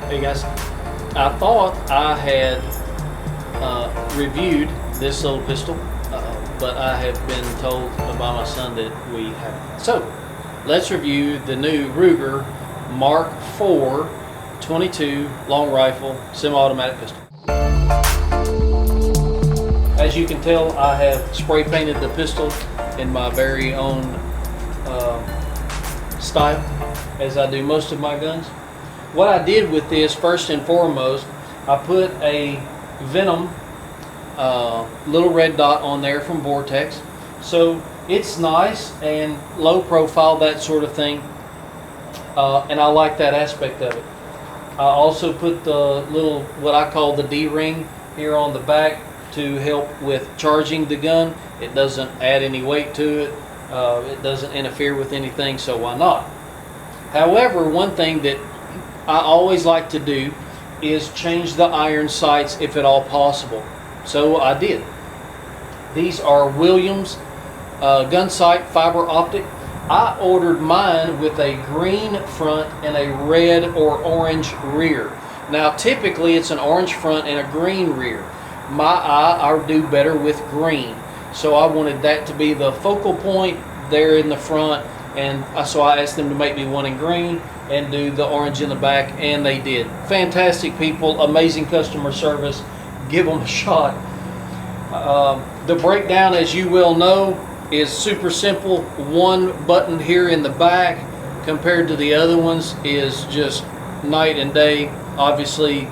Hey guys, I thought I had reviewed this little pistol, but I have been told by my son that we haven't. So let's review the new Ruger Mark IV 22 long rifle semi-automatic pistol. As you can tell, I have spray painted the pistol in my very own style, as I do most of my guns. What I did with this, first and foremost, I put a Venom little red dot on there from Vortex, so it's nice and low profile, that sort of thing, and I like that aspect of it. I also put the little, what I call the D-ring here on the back to help with charging the gun. It doesn't add any weight to it, it doesn't interfere with anything, so why not? However, one thing that I always like to do is change the iron sights if at all possible. So I did. These are Williams gun sight fiber optic. I ordered mine with a green front and a red or orange rear. Now typically it's an orange front and a green rear. My eye, I do better with green. So I wanted that to be the focal point there in the front, and so I asked them to make me one in green and do the orange in the back, and they did. Fantastic people, amazing customer service. Give them a shot. The breakdown, as you well know, is super simple. One button here in the back compared to the other ones is just night and day. Obviously,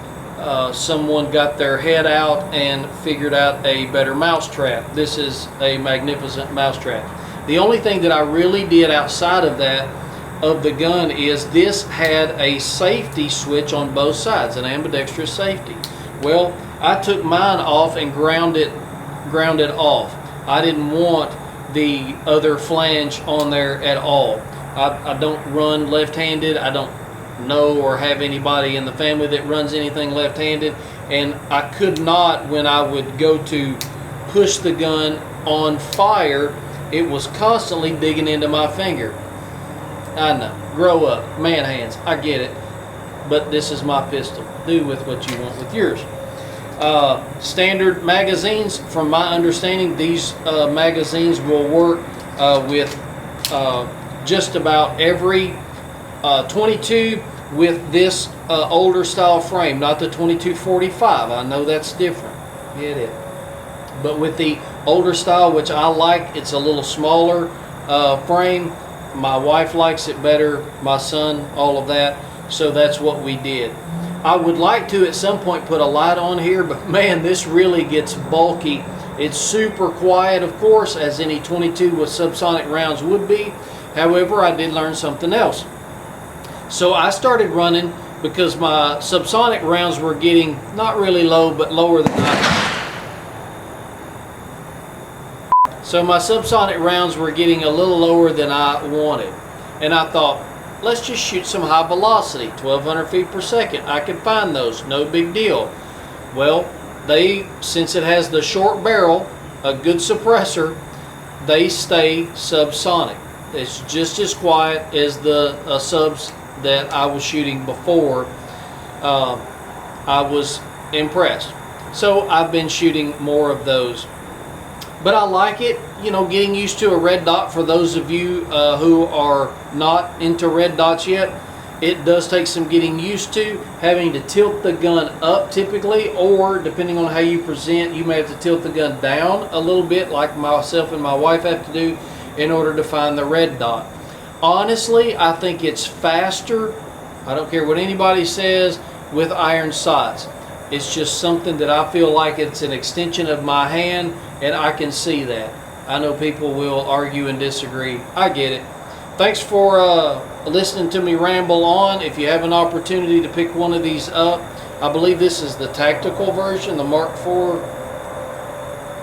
someone got their head out and figured out a better mousetrap. This is a magnificent mousetrap. The only thing that I really did outside of that, of the gun, is this had a safety switch on both sides, an ambidextrous safety. Well, I took mine off and ground it off. I didn't want the other flange on there at all. I don't run left-handed. I don't know or have anybody in the family that runs anything left-handed, and I could not, when I would go to push the gun on fire, it was constantly digging into my finger. I know, grow up, man hands, I get it, but this is my pistol. Do with what you want with yours. Standard magazines, from my understanding, these magazines will work with just about every 22 with this older style frame, not the 2245. I know that's different. Get it. But with the older style, which I like, it's a little smaller frame. My wife likes it better, my son, all of that. So that's what we did. I would like to at some point put a light on here, but man, this really gets bulky. It's super quiet, of course, as any 22 with subsonic rounds would be. However, I did learn something else. So I started running, because my subsonic rounds were getting not really low, but lower than So my subsonic rounds were getting a little lower than I wanted. And I thought, let's just shoot some high velocity, 1,200 feet per second. I can find those, no big deal. Well, since it has the short barrel, a good suppressor, they stay subsonic. It's just as quiet as the subs that I was shooting before. I was impressed. So I've been shooting more of those. But I like it, you know, getting used to a red dot. For those of you who are not into red dots yet, it does take some getting used to, having to tilt the gun up typically, or depending on how you present, you may have to tilt the gun down a little bit, like myself and my wife have to do, in order to find the red dot. Honestly, I think it's faster, I don't care what anybody says, with iron sights. It's just something that I feel like it's an extension of my hand, and I can see that. I know people will argue and disagree. I get it. Thanks for listening to me ramble on. If you have an opportunity to pick one of these up, I believe this is the tactical version, the Mark IV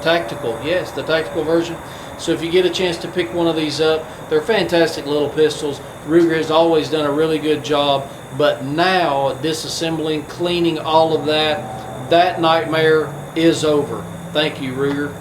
tactical. Yes, the tactical version. So if you get a chance to pick one of these up, they're fantastic little pistols. Ruger has always done a really good job, but now disassembling, cleaning all of that, that nightmare is over. Thank you, Ruger.